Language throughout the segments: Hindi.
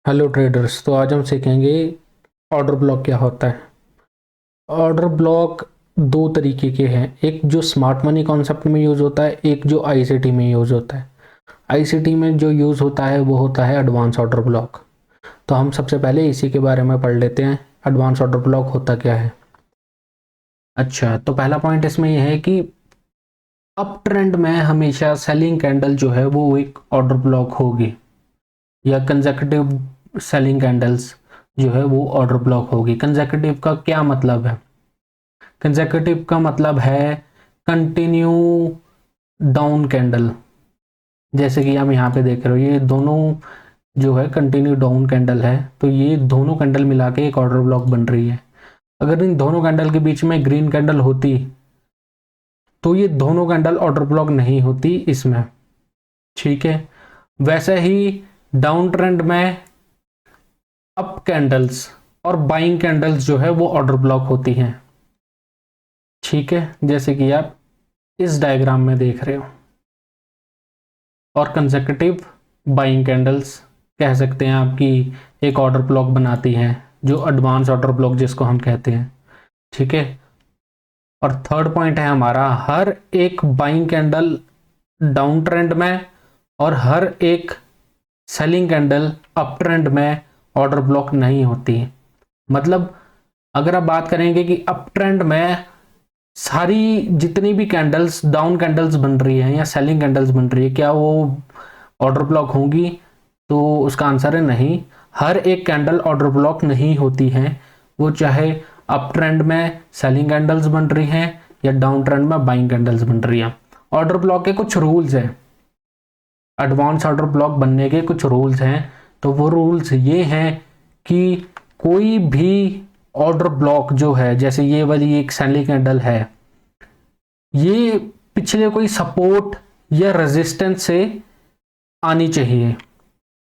Hello traders. तो आज हम सीखेंगे ऑर्डर ब्लॉक क्या होता है। ऑर्डर ब्लॉक दो तरीके के हैं, एक जो स्मार्ट मनी कॉन्सेप्ट में यूज़ होता है, एक जो आईसीटी में यूज़ होता है। आईसीटी में जो यूज़ होता है वो होता है एडवांस ऑर्डर ब्लॉक। तो हम सबसे पहले इसी के बारे में पढ़ लेते हैं, एडवांस ऑर्डर ब्लॉक होता क्या है। अच्छा, तो पहला पॉइंट इसमें यह है कि अप ट्रेंड में हमेशा सेलिंग कैंडल जो है वो एक ऑर्डर ब्लॉक होगी, या कंसेक्यूटिव सेलिंग कैंडल्स जो है वो ऑर्डर ब्लॉक होगी। कंसेक्यूटिव का क्या मतलब है? कंसेक्यूटिव का मतलब है कंटिन्यू डाउन कैंडल। जैसे कि हम यहाँ पे देख रहे हो, ये दोनों जो है कंटिन्यू डाउन कैंडल है, तो ये दोनों कैंडल मिला के एक ऑर्डर ब्लॉक बन रही है। अगर इन दोनों कैंडल के बीच में ग्रीन कैंडल होती तो ये दोनों कैंडल ऑर्डर ब्लॉक नहीं होती इसमें। ठीक है, वैसे ही डाउन ट्रेंड में अप कैंडल्स और बाइंग कैंडल्स जो है वो ऑर्डर ब्लॉक होती हैं। ठीक है, जैसे कि आप इस डायग्राम में देख रहे हो। और कंसेक्यूटिव बाइंग कैंडल्स कह सकते हैं आपकी एक ऑर्डर ब्लॉक बनाती हैं, जो एडवांस ऑर्डर ब्लॉक जिसको हम कहते हैं। ठीक है, और थर्ड पॉइंट है हमारा, हर एक बाइंग कैंडल डाउन ट्रेंड में और हर एक सेलिंग कैंडल अप ट्रेंड में ऑर्डर ब्लॉक नहीं होती। मतलब अगर आप बात करेंगे कि अप ट्रेंड में सारी जितनी भी कैंडल्स डाउन कैंडल्स बन रही है या सेलिंग कैंडल्स बन रही है, क्या वो ऑर्डर ब्लॉक होंगी? तो उसका आंसर है नहीं। हर एक कैंडल ऑर्डर ब्लॉक नहीं होती है, वो चाहे अप ट्रेंड में सेलिंग कैंडल्स बन रही हैं या डाउन ट्रेंड में बाइंग कैंडल्स बन रही हैं। ऑर्डर ब्लॉक के कुछ रूल्स हैं, एडवांस ऑर्डर ब्लॉक बनने के कुछ रूल्स हैं। तो वो रूल्स ये हैं कि कोई भी ऑर्डर ब्लॉक जो है, जैसे ये वाली एक सेलिंग कैंडल है, ये पिछले कोई सपोर्ट या रेजिस्टेंस से आनी चाहिए।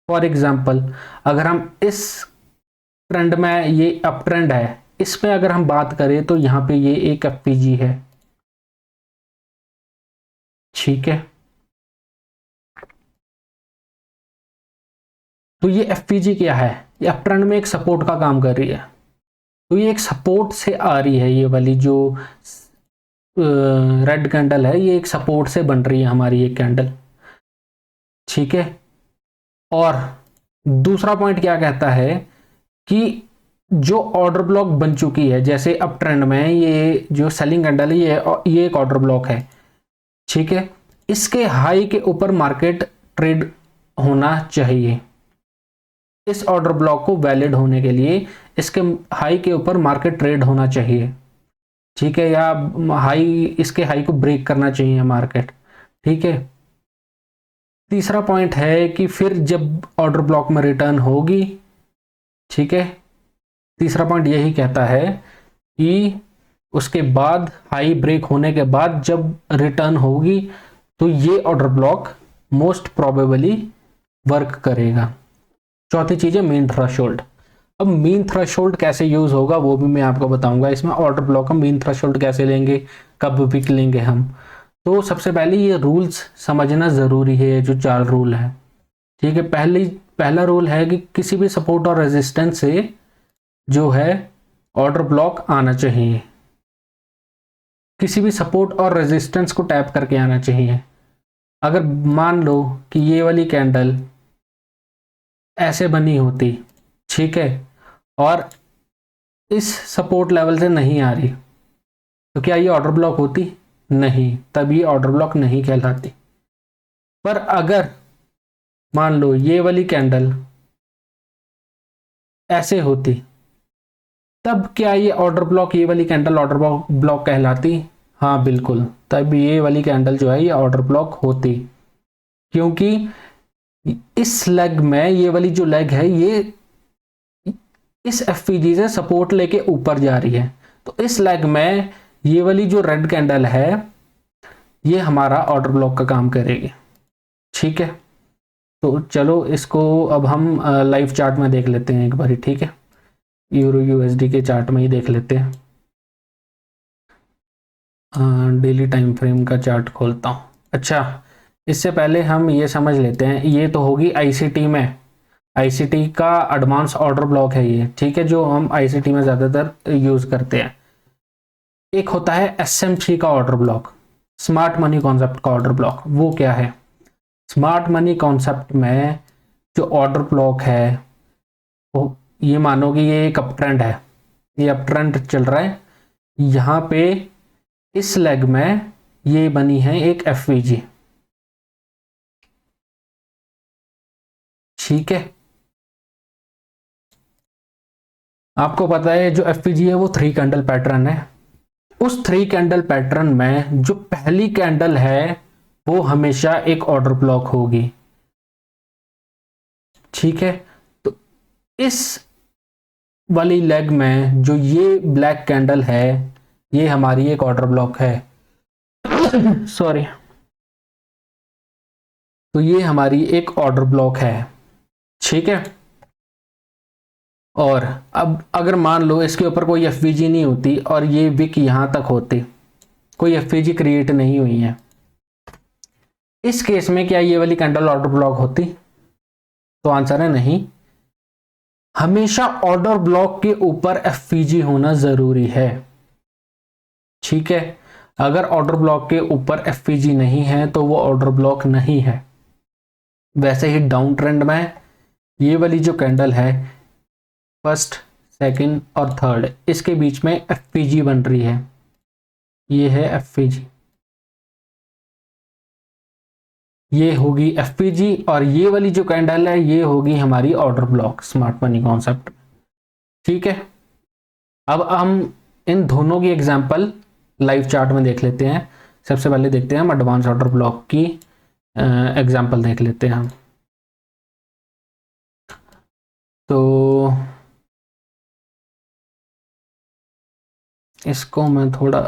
फॉर एग्जाम्पल, अगर हम इस ट्रेंड में, ये अप ट्रेंड है, इसमें अगर हम बात करें तो यहाँ पे ये एक एफपीजी है। ठीक है, तो ये एफपीजी क्या है? ये अप ट्रेंड में एक सपोर्ट का काम कर रही है। तो ये एक सपोर्ट से आ रही है, ये वाली जो रेड कैंडल है, ये एक सपोर्ट से बन रही है हमारी एक कैंडल। ठीक है, और दूसरा पॉइंट क्या कहता है कि जो ऑर्डर ब्लॉक बन चुकी है, जैसे अप ट्रेंड में ये जो सेलिंग कैंडल है, ये एक ऑर्डर ब्लॉक है। ठीक है, इसके हाई के ऊपर मार्केट ट्रेड होना चाहिए। इस ऑर्डर ब्लॉक को वैलिड होने के लिए इसके हाई के ऊपर मार्केट ट्रेड होना चाहिए। ठीक है, या हाई, इसके हाई को ब्रेक करना चाहिए मार्केट। ठीक है, तीसरा पॉइंट है कि फिर जब ऑर्डर ब्लॉक में रिटर्न होगी, ठीक है, तीसरा पॉइंट यही कहता है कि उसके बाद हाई ब्रेक होने के बाद जब रिटर्न होगी तो ये order block most probably work करेगा। चौथी चीज है मीन थ्रेशोल्ड। अब मीन थ्रेशोल्ड कैसे यूज होगा वो भी मैं आपको बताऊंगा। इसमें ऑर्डर ब्लॉक हम मीन थ्रेशोल्ड कैसे लेंगे, कब पिक लेंगे हम। तो सबसे पहले ये रूल्स समझना जरूरी है, जो 4 रूल है। ठीक है, पहला रूल है कि किसी भी सपोर्ट और रेजिस्टेंस से जो है ऑर्डर ब्लॉक आना चाहिए। किसी भी सपोर्ट और रेजिस्टेंस को टैप करके आना चाहिए। अगर मान लो कि ये वाली कैंडल ऐसे बनी होती, ठीक है, और इस सपोर्ट लेवल से नहीं आ रही, तो क्या ये ऑर्डर ब्लॉक होती? नहीं, तब ये ऑर्डर ब्लॉक नहीं कहलाती। पर अगर मान लो ये वाली कैंडल ऐसे होती, तब क्या ये ऑर्डर ब्लॉक, ये वाली कैंडल ऑर्डर ब्लॉक कहलाती? हाँ बिल्कुल, तब ये वाली कैंडल जो है ये ऑर्डर ब्लॉक होती। क्योंकि इस लेग में, ये वाली जो लेग है, ये इस एफपीजी से सपोर्ट लेके ऊपर जा रही है। तो इस लेग में ये वाली जो रेड कैंडल है, ये हमारा ऑर्डर ब्लॉक का काम करेगी। ठीक है, तो चलो इसको अब हम लाइव चार्ट में देख लेते हैं एक बार। ठीक है, यूरो यूएसडी के चार्ट में ही देख लेते हैं। डेली टाइम फ्रेम का चार्ट खोलता हूँ। अच्छा, इससे पहले हम ये समझ लेते हैं, ये तो होगी आईसीटी में। आईसीटी का एडवांस ऑर्डर ब्लॉक है ये, ठीक है, जो हम आईसीटी में ज़्यादातर यूज करते हैं। एक होता है एसएमसी का order block, smart money concept का ऑर्डर ब्लॉक। वो क्या है? स्मार्ट मनी कॉन्सेप्ट में जो ऑर्डर ब्लॉक है, वो ये मानो कि ये एक अप ट्रेंड है, ये अप ट्रेंड चल रहा है, यहाँ पे इस लेग में ये बनी है एक एफवीजी, ठीक है। आपको पता है जो एफवीजी है वो 3 कैंडल पैटर्न है। उस 3 कैंडल पैटर्न में जो पहली कैंडल है वो हमेशा एक ऑर्डर ब्लॉक होगी, ठीक है। तो इस वाली लेग में जो ये ब्लैक कैंडल है, ये हमारी एक ऑर्डर ब्लॉक है सॉरी। तो ये हमारी एक ऑर्डर ब्लॉक है, ठीक है। और अब अगर मान लो इसके ऊपर कोई एफवीजी नहीं होती और ये विक यहां तक होती, कोई एफवीजी क्रिएट नहीं हुई है, इस केस में क्या ये वाली कैंडल ऑर्डर ब्लॉक होती? तो आंसर है नहीं। हमेशा ऑर्डर ब्लॉक के ऊपर एफवीजी होना जरूरी है, ठीक है। अगर ऑर्डर ब्लॉक के ऊपर एफवीजी नहीं है तो वो ऑर्डर ब्लॉक नहीं है। वैसे ही डाउन ट्रेंड में ये वाली जो कैंडल है, फर्स्ट, सेकंड और थर्ड, इसके बीच में एफवीजी बन रही है, ये है एफवीजी, ये होगी एफवीजी, और ये वाली जो कैंडल है ये होगी हमारी order block smart money concept, ठीक है। अब हम इन दोनों की एग्जांपल लाइव चार्ट में देख लेते हैं। सबसे पहले देखते हैं हम एडवांस ऑर्डर ब्लॉक की एग्जांपल देख लेते हैं हम। तो इसको मैं थोड़ा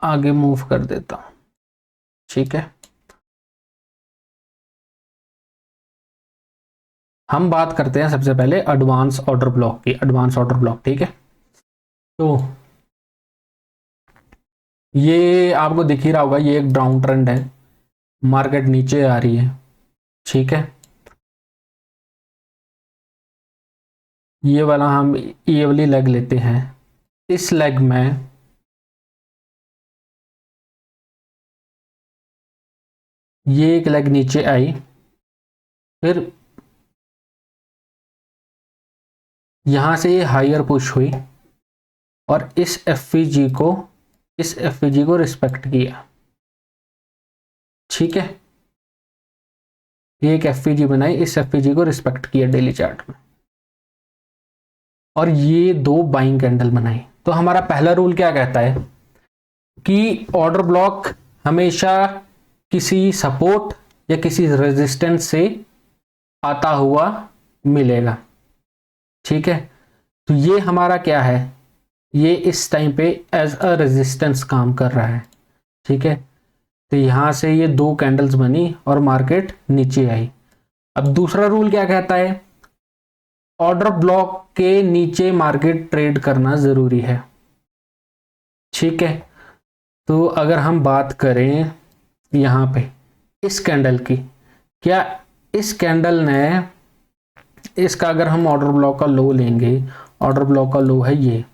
आगे मूव कर देता हूं, ठीक है। हम बात करते हैं सबसे पहले एडवांस ऑर्डर ब्लॉक की, एडवांस ऑर्डर ब्लॉक, ठीक है। तो ये आपको दिख ही रहा होगा, ये एक डाउन ट्रेंड है, मार्केट नीचे आ रही है, ठीक है। ये वाला हम ये वाली लेग लेते हैं, इस लेग में ये एक लेग नीचे आई, फिर यहां से ये हायर पुश हुई और इस एफवीजी को रिस्पेक्ट किया, ठीक है। ये एक एफवीजी बनाई, इस एफवीजी को रिस्पेक्ट किया डेली चार्ट में, और ये 2 बाइंग कैंडल बनाई। तो हमारा पहला रूल क्या कहता है कि ऑर्डर ब्लॉक हमेशा किसी सपोर्ट या किसी रेजिस्टेंस से आता हुआ मिलेगा, ठीक है। तो ये हमारा क्या है, ये इस टाइम पे एज अ रेजिस्टेंस काम कर रहा है, ठीक है। तो यहां से ये 2 कैंडल्स बनी और मार्केट नीचे आई। अब दूसरा रूल क्या कहता है, ऑर्डर ब्लॉक के नीचे मार्केट ट्रेड करना जरूरी है, ठीक है। तो अगर हम बात करें यहां पे इस कैंडल की, क्या इस कैंडल ने, इसका अगर हम ऑर्डर ब्लॉक का लो लेंगे, ऑर्डर ब्लॉक का लो है ये,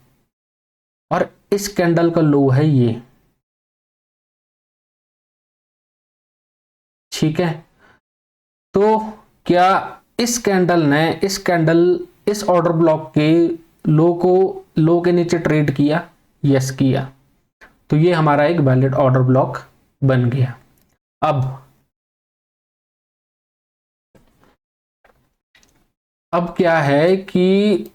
और इस कैंडल का लो है ये, ठीक है। तो क्या इस कैंडल ने इस ऑर्डर ब्लॉक के लो के नीचे ट्रेड किया? यस किया। तो ये हमारा एक वैलिड ऑर्डर ब्लॉक बन गया। अब क्या है कि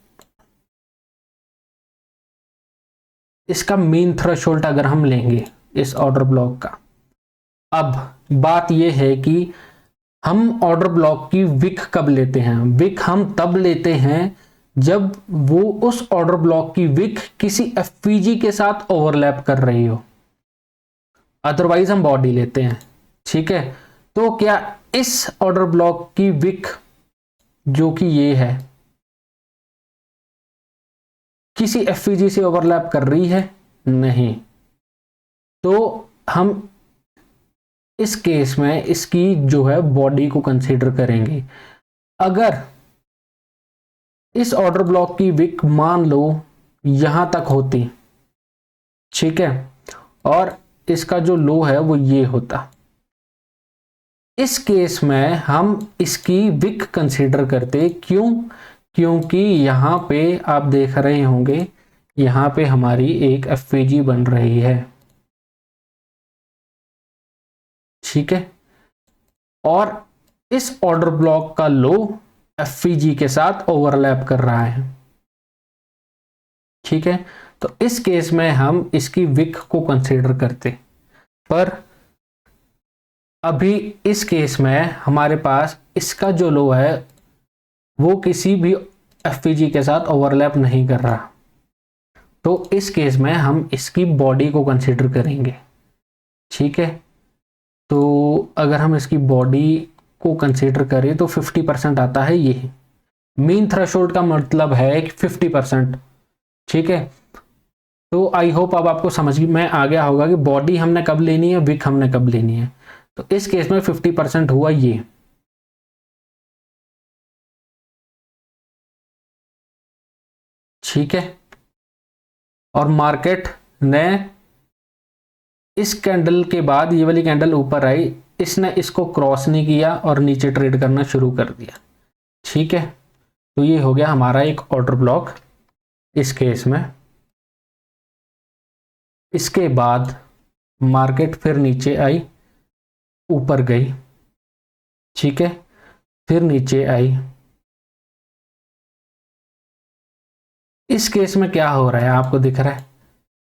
इसका मीन थ्रेशोल्ड अगर हम लेंगे इस ऑर्डर ब्लॉक का, अब बात यह है कि हम ऑर्डर ब्लॉक की विक कब लेते हैं? विक हम तब लेते हैं जब वो उस ऑर्डर ब्लॉक की विक किसी एफवीजी के साथ ओवरलैप कर रही हो, अदरवाइज हम बॉडी लेते हैं, ठीक है। तो क्या इस ऑर्डर ब्लॉक की विक जो कि ये है किसी एफवीजी से ओवरलैप कर रही है? नहीं। तो हम इस केस में इसकी जो है बॉडी को कंसीडर करेंगे। अगर इस ऑर्डर ब्लॉक की विक मान लो यहां तक होती, ठीक है, और इसका जो लो है वो ये होता, इस केस में हम इसकी विक कंसीडर करते। क्यों? क्योंकि यहां पे आप देख रहे होंगे, यहां पे हमारी एक एफवीजी बन रही है, ठीक है, और इस ऑर्डर ब्लॉक का लो एफवीजी के साथ ओवरलैप कर रहा है, ठीक है। तो इस केस में हम इसकी विक को कंसीडर करते, पर अभी इस केस में हमारे पास इसका जो लो है वो किसी भी एफवीजी के साथ ओवरलैप नहीं कर रहा, तो इस केस में हम इसकी बॉडी को कंसीडर करेंगे, ठीक है। तो अगर हम इसकी बॉडी को कंसीडर करें तो 50% आता है ये मीन थ्रेशोल्ड का मतलब है कि 50%, ठीक है। तो आई होप अब आपको समझ में आ गया होगा कि बॉडी हमने कब लेनी है, विक हमने कब लेनी है। तो इस केस में 50% हुआ ये, ठीक है। और मार्केट ने इस कैंडल के बाद ये वाली कैंडल ऊपर आई, इसने इसको क्रॉस नहीं किया और नीचे ट्रेड करना शुरू कर दिया, ठीक है। तो ये हो गया हमारा एक ऑर्डर ब्लॉक इस केस में। इसके बाद मार्केट फिर नीचे आई, ऊपर गई, ठीक है, फिर नीचे आई। इस केस में क्या हो रहा है आपको दिख रहा है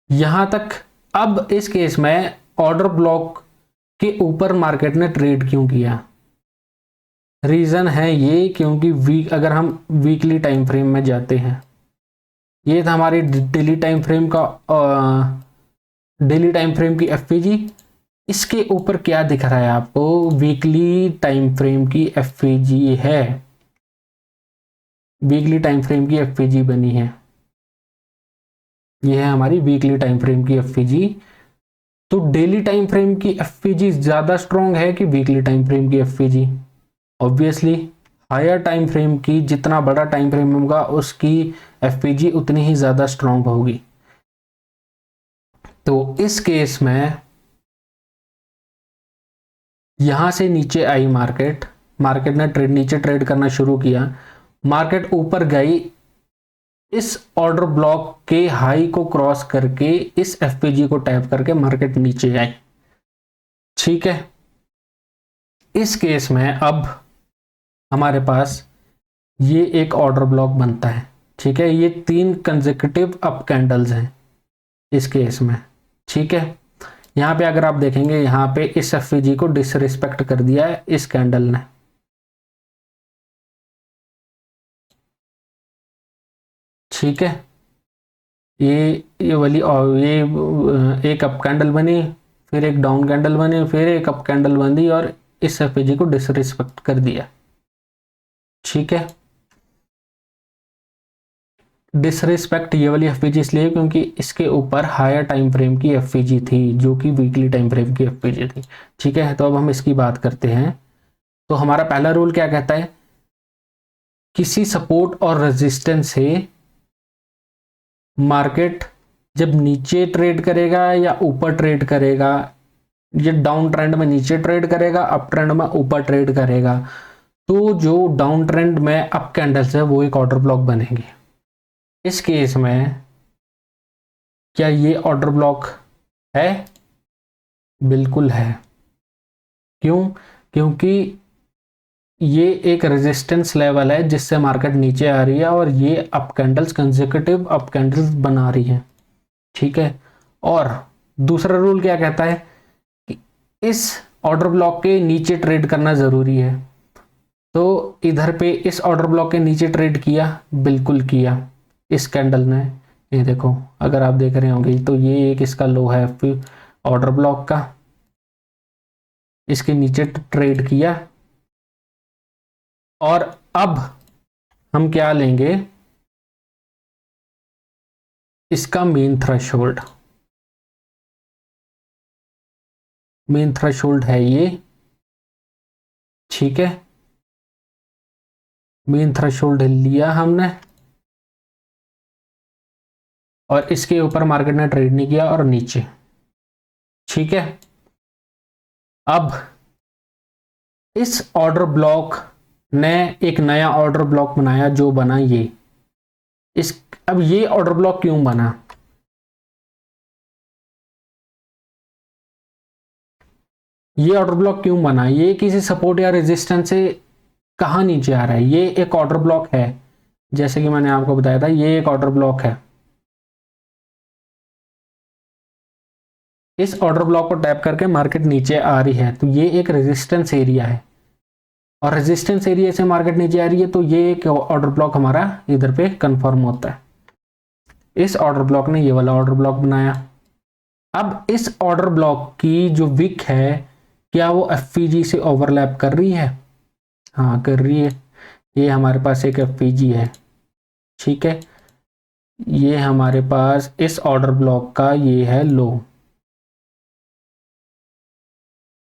यहां तक। अब इस केस में ऑर्डर ब्लॉक के ऊपर मार्केट ने ट्रेड क्यों किया? रीजन है ये, क्योंकि अगर हम वीकली टाइम फ्रेम में जाते हैं, ये था हमारी डेली टाइम फ्रेम का, डेली टाइम फ्रेम की एफवीजी। इसके ऊपर क्या दिख रहा है आपको? वीकली टाइम फ्रेम की एफवीजी है, वीकली टाइम फ्रेम की एफवीजी बनी है, ये है हमारी वीकली टाइम फ्रेम की एफवीजी। तो डेली टाइम फ्रेम की एफवीजी ज्यादा स्ट्रॉन्ग है कि वीकली टाइम फ्रेम की FVG? Obviously higher time frame की, जितना बड़ा टाइम फ्रेम होगा उसकी एफवीजी उतनी ही ज्यादा स्ट्रॉन्ग होगी। तो इस केस में यहां से नीचे आई मार्केट, मार्केट ने नीचे ट्रेड करना शुरू किया, मार्केट ऊपर गई, इस ऑर्डर ब्लॉक के हाई को क्रॉस करके इस एफपीजी को टैप करके मार्केट नीचे आई, ठीक है। इस केस में अब हमारे पास ये एक ऑर्डर ब्लॉक बनता है, ठीक है। ये 3 कंसेक्यूटिव अप कैंडल्स हैं इस केस में, ठीक है। यहां पे अगर आप देखेंगे, यहां पे इस एफपीजी को डिसरिस्पेक्ट कर दिया है इस कैंडल ने, ठीक है। ये वाली, और ये एक अप कैंडल बनी, फिर एक डाउन कैंडल बनी, फिर एक अप कैंडल बनी, और इस एफपीजी को डिसरिस्पेक्ट कर दिया, ठीक है। डिसरिस्पेक्ट ये वाली एफपीजी इसलिए क्योंकि इसके ऊपर हायर टाइम फ्रेम की एफपीजी थी, जो कि वीकली टाइम फ्रेम की एफपीजी थी, ठीक है। तो अब हम इसकी बात करते हैं। तो हमारा पहला रूल क्या कहता है? किसी सपोर्ट और रेजिस्टेंस से मार्केट जब नीचे ट्रेड करेगा या ऊपर ट्रेड करेगा, ये डाउन ट्रेंड में नीचे ट्रेड करेगा, अप ट्रेंड में ऊपर ट्रेड करेगा, तो जो डाउन ट्रेंड में अप कैंडल्स है वो एक ऑर्डर ब्लॉक बनेगी। इस केस में क्या ये ऑर्डर ब्लॉक है? बिल्कुल है। क्यों? क्योंकि ये एक रेजिस्टेंस लेवल है जिससे मार्केट नीचे आ रही है, और ये up candles consecutive up candles बना रही है, ठीक है। और दूसरा रूल क्या कहता है कि इस ऑर्डर ब्लॉक के नीचे ट्रेड करना जरूरी है। तो इधर पे इस ऑर्डर ब्लॉक के नीचे ट्रेड किया, बिल्कुल किया इस कैंडल ने। ये देखो, अगर आप देख रहे होंगे तो ये एक इसका लो है ऑर्डर ब्लॉक का, इसके नीचे ट्रेड किया। और अब हम क्या लेंगे? इसका मेन थ्रेशोल्ड, मेन थ्रेशोल्ड है ये, ठीक है। मेन थ्रेशोल्ड लिया हमने और इसके ऊपर मार्केट ने ट्रेड नहीं किया और नीचे। ठीक है, अब इस ऑर्डर ब्लॉक ने एक नया ऑर्डर ब्लॉक बनाया जो बना ये। इस अब ये ऑर्डर ब्लॉक क्यों बना? ये ऑर्डर ब्लॉक क्यों बना? ये किसी सपोर्ट या रेजिस्टेंस से कहां नीचे आ रहा है? ये एक ऑर्डर ब्लॉक है, जैसे कि मैंने आपको बताया था, ये एक ऑर्डर ब्लॉक है। इस ऑर्डर ब्लॉक को टैप करके मार्केट नीचे आ रही है, तो ये एक रेजिस्टेंस एरिया है और रेजिस्टेंस एरिया से मार्केट नीचे आ रही है, तो ये एक ऑर्डर ब्लॉक हमारा इधर पे कंफर्म होता है। इस ऑर्डर ब्लॉक ने ये वाला ऑर्डर ब्लॉक बनाया। अब इस ऑर्डर ब्लॉक की जो विक है, क्या वो एफपीजी से ओवरलैप कर रही है? हाँ, कर रही है। ये हमारे पास एक एफपीजी है। ठीक है, ये हमारे पास इस ऑर्डर ब्लॉक का ये है लो,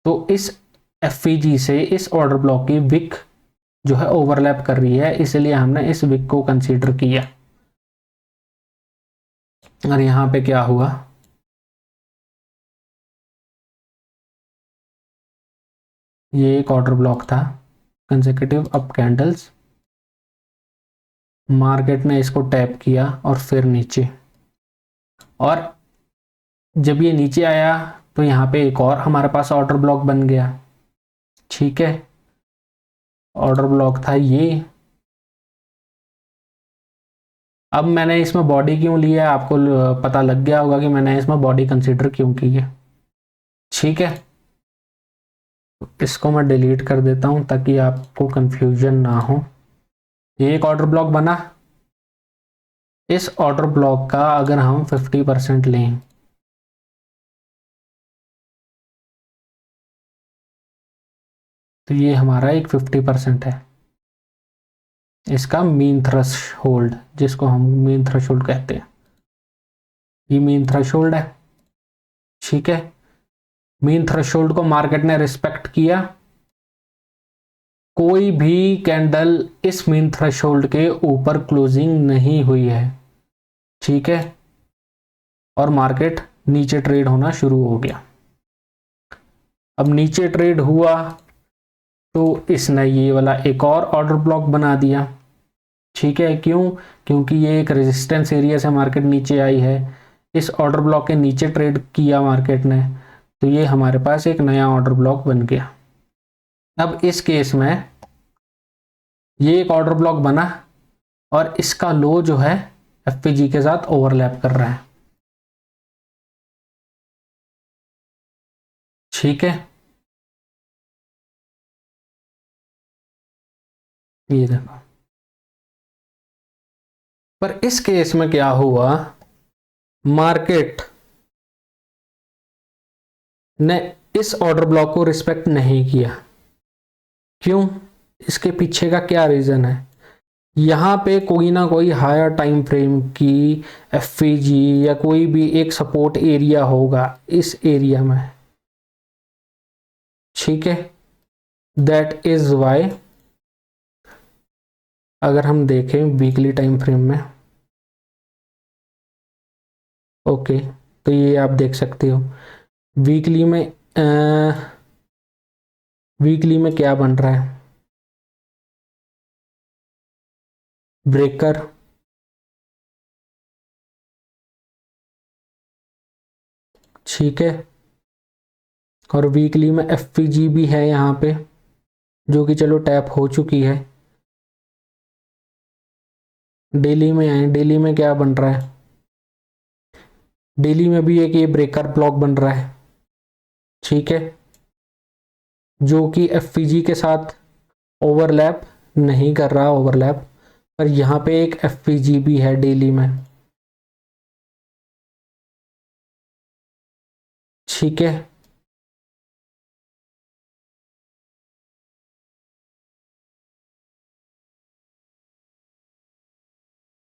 तो इस एफपीजी से इस ऑर्डर ब्लॉक की विक जो है ओवरलैप कर रही है, इसलिए हमने इस विक को कंसीडर किया। और यहां पे क्या हुआ, ये एक ऑर्डर ब्लॉक था, कंसेक्यूटिव अप कैंडल्स, मार्केट ने इसको टैप किया और फिर नीचे, और जब ये नीचे आया तो यहाँ पे एक और हमारे पास ऑर्डर ब्लॉक बन गया। ठीक है, ऑर्डर ब्लॉक था ये। अब मैंने इसमें बॉडी क्यों लिया है, आपको पता लग गया होगा कि मैंने इसमें बॉडी कंसीडर क्यों की है। ठीक है, इसको मैं डिलीट कर देता हूं ताकि आपको कंफ्यूजन ना हो। ये एक ऑर्डर ब्लॉक बना, इस ऑर्डर ब्लॉक का अगर हम 50% लें तो ये हमारा एक 50% है इसका मीन थ्रेशोल्ड, जिसको हम मीन थ्रेशोल्ड कहते हैं। ये मीन थ्रेशोल्ड है। ठीक है, मीन थ्रेशोल्ड को मार्केट ने रिस्पेक्ट किया। कोई भी कैंडल इस मीन थ्रेशोल्ड के ऊपर क्लोजिंग नहीं हुई है। ठीक है, और मार्केट नीचे ट्रेड होना शुरू हो गया। अब नीचे ट्रेड हुआ तो इसने ये वाला एक और ऑर्डर ब्लॉक बना दिया। ठीक है, क्यों? क्योंकि ये एक रेजिस्टेंस एरिया से मार्केट नीचे आई है, इस ऑर्डर ब्लॉक के नीचे ट्रेड किया मार्केट ने, तो ये हमारे पास एक नया ऑर्डर ब्लॉक बन गया। अब इस केस में ये एक ऑर्डर ब्लॉक बना और इसका लो जो है एफपीजी के साथ ओवरलैप कर रहा है। ठीक है, ये देखो। पर इस केस में क्या हुआ, मार्केट ने इस ऑर्डर ब्लॉक को रिस्पेक्ट नहीं किया। क्यों? इसके पीछे का क्या रीजन है? यहां पे कोई ना कोई हायर टाइम फ्रेम की एफपीजी या कोई भी एक सपोर्ट एरिया होगा इस एरिया में। ठीक है, दैट इज वाई अगर हम देखें वीकली टाइम फ्रेम में, ओके, तो ये आप देख सकते हो वीकली में वीकली में क्या बन रहा है, ब्रेकर, ठीक है, और वीकली में एफपीजी भी है यहाँ पे, जो कि चलो टैप हो चुकी है। डेली में आए, डेली में क्या बन रहा है, डेली में भी एक ये ब्रेकर ब्लॉक बन रहा है। ठीक है, जो कि एफपीजी के साथ ओवरलैप नहीं कर रहा, ओवरलैप, पर यहाँ पे एक एफपीजी भी है डेली में। ठीक है,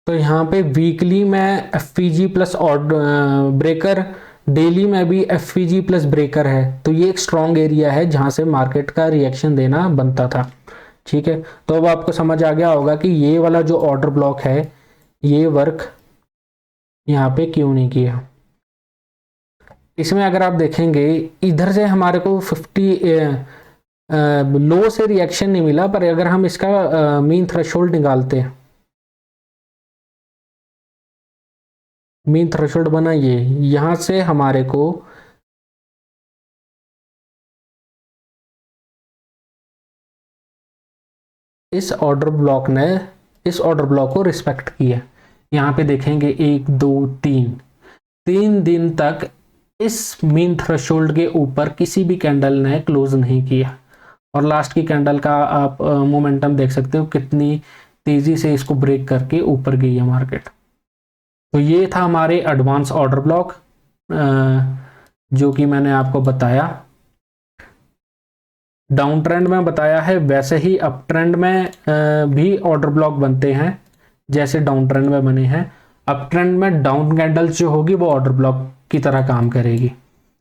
तो यहाँ पे वीकली में एफपीजी प्लस ब्रेकर, डेली में भी एफपीजी प्लस ब्रेकर है, तो ये एक स्ट्रॉन्ग एरिया है जहां से मार्केट का रिएक्शन देना बनता था। ठीक है, तो अब आपको समझ आ गया होगा कि ये वाला जो ऑर्डर ब्लॉक है ये वर्क यहाँ पे क्यों नहीं किया। इसमें अगर आप देखेंगे इधर से हमारे को 50 लो से रिएक्शन नहीं मिला, पर अगर हम इसका मीन थ्रेशोल्ड निकालते हैं, मीन थ्रेशोल्ड बना ये, यहां से हमारे को इस ऑर्डर ब्लॉक ने इस ऑर्डर ब्लॉक को रिस्पेक्ट किया। यहाँ पे देखेंगे 1 2 3 3 दिन तक इस मीन थ्रेशोल्ड के ऊपर किसी भी कैंडल ने क्लोज नहीं किया, और लास्ट की कैंडल का आप मोमेंटम देख सकते हो कितनी तेजी से इसको ब्रेक करके ऊपर गई है मार्केट। तो ये था हमारे एडवांस ऑर्डर ब्लॉक जो कि मैंने आपको बताया। डाउन ट्रेंड में बताया है, वैसे ही अप ट्रेंड में भी ऑर्डर ब्लॉक बनते हैं जैसे डाउन ट्रेंड में बने हैं। अप ट्रेंड में डाउन कैंडल्स जो होगी वो ऑर्डर ब्लॉक की तरह काम करेगी।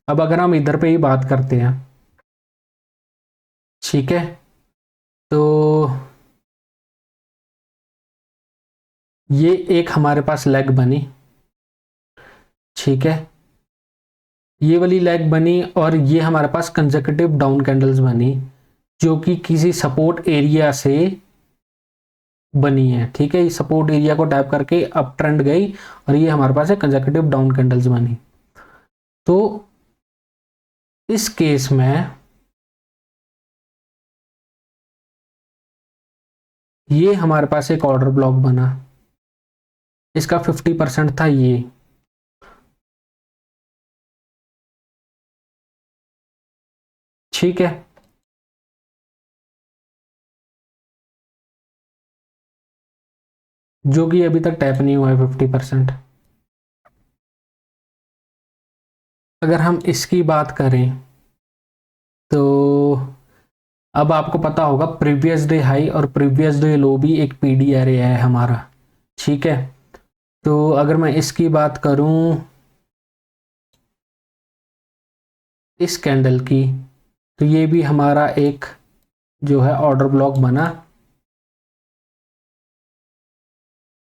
अब अगर हम इधर पे ही बात करते हैं, ठीक है, तो ये एक हमारे पास लेग बनी, ठीक है, ये वाली लेग बनी, और ये हमारे पास कंसेक्यूटिव डाउन कैंडल्स बनी जो कि किसी सपोर्ट एरिया से बनी है, ठीक है। ये सपोर्ट एरिया को टैप करके अप ट्रेंड गई, और ये हमारे पास है कंसेक्यूटिव डाउन कैंडल्स बनी। तो इस केस में ये हमारे पास एक ऑर्डर ब्लॉक बना, इसका 50% था ये, ठीक है। जो कि अभी तक टैप नहीं हुआ है 50%। अगर हम इसकी बात करें तो अब आपको पता होगा प्रीवियस डे हाई और प्रीवियस डे लो भी एक पीडी एरिया है हमारा, ठीक है। तो अगर मैं इसकी बात करूं इस कैंडल की, तो ये भी हमारा एक जो है ऑर्डर ब्लॉक बना।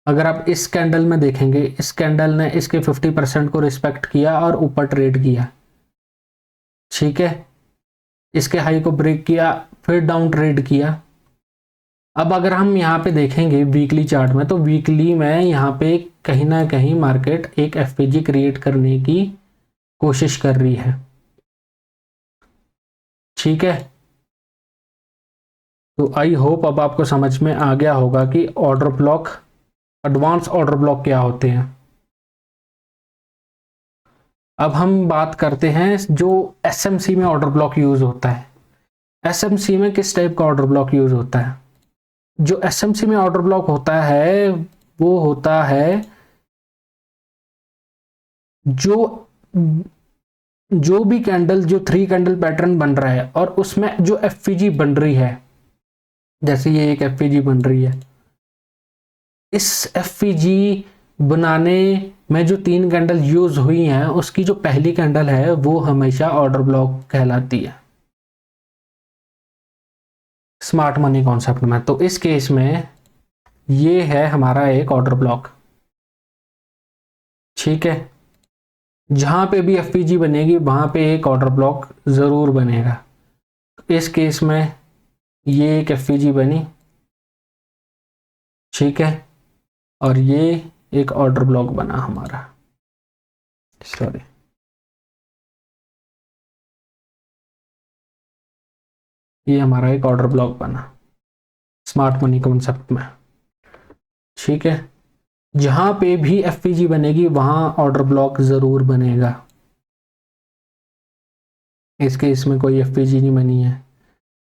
अगर आप इस कैंडल में देखेंगे, इस कैंडल ने इसके 50% को रिस्पेक्ट किया और ऊपर ट्रेड किया, ठीक है, इसके हाई को ब्रेक किया, फिर डाउन ट्रेड किया। अब अगर हम यहाँ पे देखेंगे वीकली चार्ट में, तो वीकली में यहाँ पे कहीं ना कहीं मार्केट एक एफपीजी क्रिएट करने की कोशिश कर रही है, ठीक है। तो आई होप अब आपको समझ में आ गया होगा कि order block, advance order block क्या होते हैं। अब हम बात करते हैं जो एसएमसी में ऑर्डर ब्लॉक यूज होता है। एसएमसी में किस टाइप का ऑर्डर ब्लॉक यूज होता है? जो एसएमसी में ऑर्डर ब्लॉक होता है वो होता है जो जो भी कैंडल, जो 3 कैंडल पैटर्न बन रहा है और उसमें जो एफपीजी बन रही है, जैसे ये एक एफपीजी बन रही है, इस एफपीजी बनाने में जो 3 कैंडल यूज हुई हैं उसकी जो पहली कैंडल है वो हमेशा ऑर्डर ब्लॉक कहलाती है स्मार्ट मनी कॉन्सेप्ट में। तो इस केस में ये है हमारा एक ऑर्डर ब्लॉक, ठीक है। जहां पे भी एफपीजी बनेगी वहां पे एक ऑर्डर ब्लॉक जरूर बनेगा। इस केस में ये एक एफपीजी बनी, ठीक है, और ये एक ऑर्डर ब्लॉक बना हमारा, सॉरी, ये हमारा एक ऑर्डर ब्लॉक बना स्मार्ट मनी कॉन्सेप्ट में, ठीक है। जहां पे भी एफपीजी बनेगी वहां ऑर्डर ब्लॉक जरूर बनेगा। इस केस में कोई एफपीजी नहीं बनी है,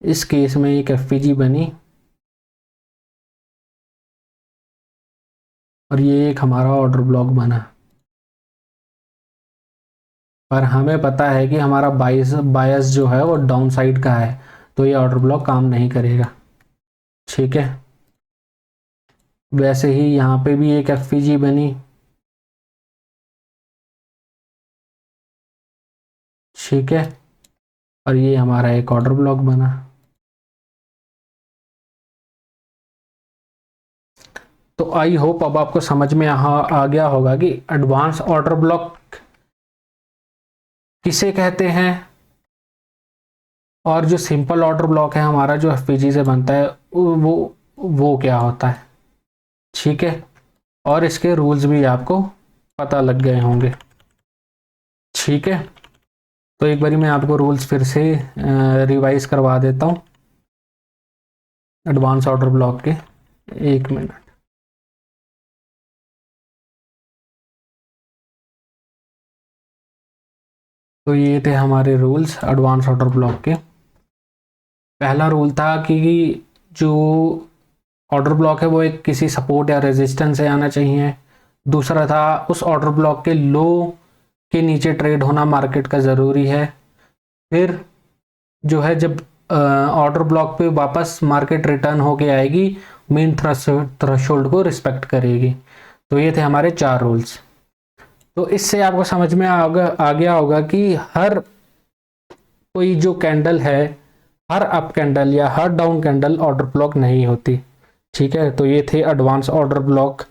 इस केस में एक एफपीजी बनी, और ये एक हमारा ऑर्डर ब्लॉक बना। पर हमें पता है कि हमारा बायस जो है वो डाउन साइड का है, तो ये ऑर्डर ब्लॉक काम नहीं करेगा, ठीक है। वैसे ही यहाँ पे भी एक एफपीजी बनी, ठीक है, और ये हमारा एक ऑर्डर ब्लॉक बना। तो आई होप अब आपको समझ में आ गया होगा कि एडवांस ऑर्डर ब्लॉक किसे कहते हैं और जो सिंपल ऑर्डर ब्लॉक है हमारा जो एफपीजी से बनता है वो क्या होता है। ठीक है, और इसके रूल्स भी आपको पता लग गए होंगे। ठीक है, तो एक बारी मैं आपको रूल्स फिर से रिवाइज करवा देता हूँ एडवांस ऑर्डर ब्लॉक के। एक मिनट। तो ये थे हमारे रूल्स एडवांस ऑर्डर ब्लॉक के। पहला रूल था कि जो ऑर्डर ब्लॉक है वो एक किसी सपोर्ट या रेजिस्टेंस से आना चाहिए। दूसरा था उस ऑर्डर ब्लॉक के लो के नीचे ट्रेड होना मार्केट का ज़रूरी है। फिर जो है जब ऑर्डर ब्लॉक पे वापस मार्केट रिटर्न होके आएगी मेन थ्रेशोल्ड को रिस्पेक्ट करेगी। तो ये थे हमारे 4 रूल्स। तो इससे आपको समझ में आ गया होगा कि हर कोई जो कैंडल है, हर अप कैंडल या her down candle order block नहीं होती। ठीक है, तो ये थे एडवांस ऑर्डर ब्लॉक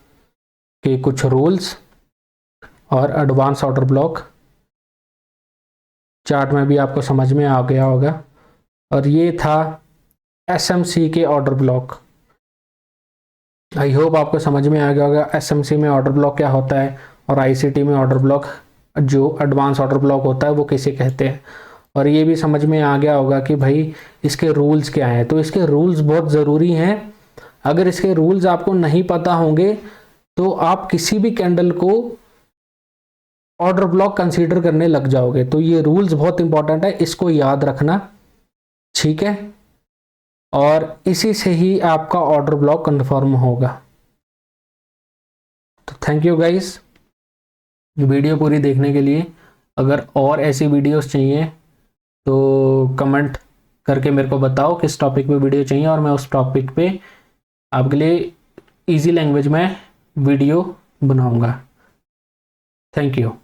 के कुछ रूल्स और एडवांस ऑर्डर ब्लॉक चार्ट में भी आपको समझ में आ गया होगा। और ये था एसएमसी के ऑर्डर ब्लॉक। आई होप आपको समझ में आ गया होगा एसएमसी में ऑर्डर ब्लॉक क्या होता है और आईसीटी में ऑर्डर ब्लॉक जो एडवांस ऑर्डर ब्लॉक होता है वो किसे कहते हैं। और ये भी समझ में आ गया होगा कि भाई इसके रूल्स क्या हैं। तो इसके रूल्स बहुत ज़रूरी हैं। अगर इसके रूल्स आपको नहीं पता होंगे तो आप किसी भी कैंडल को ऑर्डर ब्लॉक कंसीडर करने लग जाओगे। तो ये रूल्स बहुत इंपॉर्टेंट है, इसको याद रखना। ठीक है, और इसी से ही आपका ऑर्डर ब्लॉक कंफर्म होगा। तो थैंक यू गाइस वीडियो पूरी देखने के लिए। अगर और ऐसी वीडियोस चाहिए तो कमेंट करके मेरे को बताओ किस टॉपिक पे वीडियो चाहिए और मैं उस टॉपिक पे आपके लिए इजी लैंग्वेज में वीडियो बनाऊंगा। Thank you.